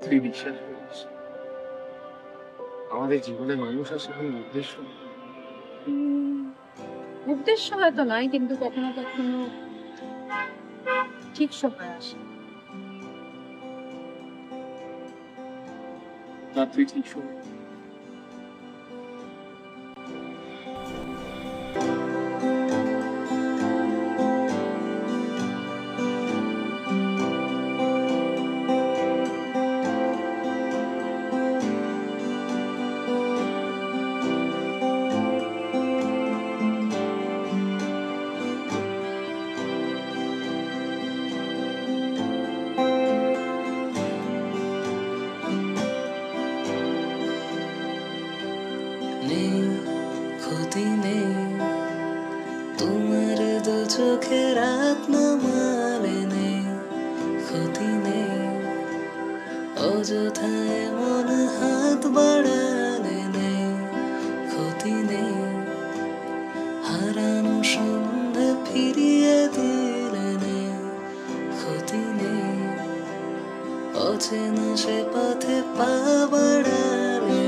তুই বিশ্বাস করিস আমাদের জীবনে মানুষ আসলে কোনো উদ্দেশ্য নেই। উম, উদ্দেশ্য হয়তো নয়, কিন্তু কখনো কখনো ঠিক সময় আসে। তা তুই ঠিক শুন। নেই ক্ষতি নেই তোমার দু চোখে রাত নামালে, নেই ক্ষতি নেই অযথায় মন হাত বাড়ালে, নেই ক্ষতি নেই হারানো সন্ধ্যা ফিরিয়ে দিলে, নেই ক্ষতি নেই অচেনা সে পথে পা বাড়ালে।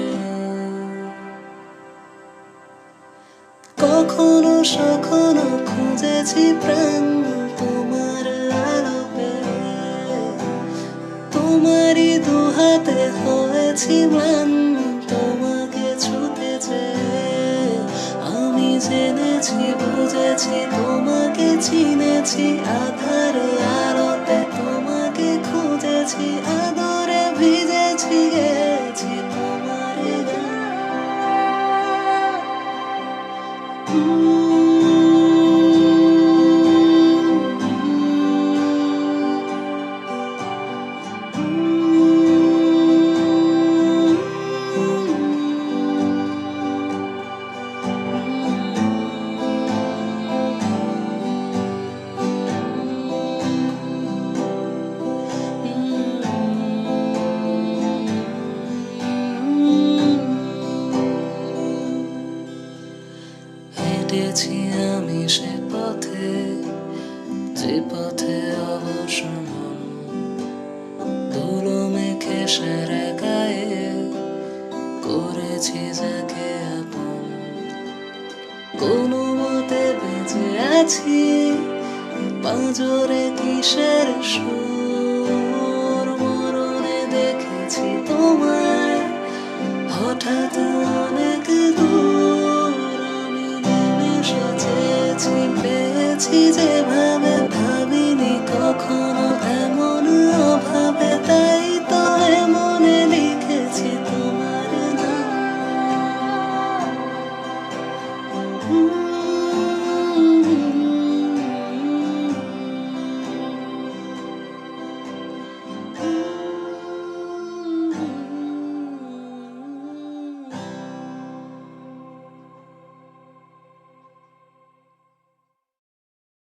কখনো সখনো খুঁজেছি প্রাণ তোমার আলোকে, তোমারই দুহাতে হয়েছি ম্লান তোমাকে ছুতে চেয়ে। আমি জেনেছি বুঝেছি তোমাকে চিনেছি, আধার আলোতে তোমাকে খুঁজেছি, আদরে ভিজেছি গেছি তোমার গান। হেঁটেছি আমি সে পথে, যে পথে অবশ্য মন ধুলো মেখে সারা গায়ে করেছি যাকে আপন। কোনো মতে বেঁচে আছি পাঁজরে কিসের সুর, মরণে দেখেছি তোমায় হঠাৎ অনেক দূর। আমি নেমে চেয়েছি পেয়েছি যেভাবে ভাবিনি কখনো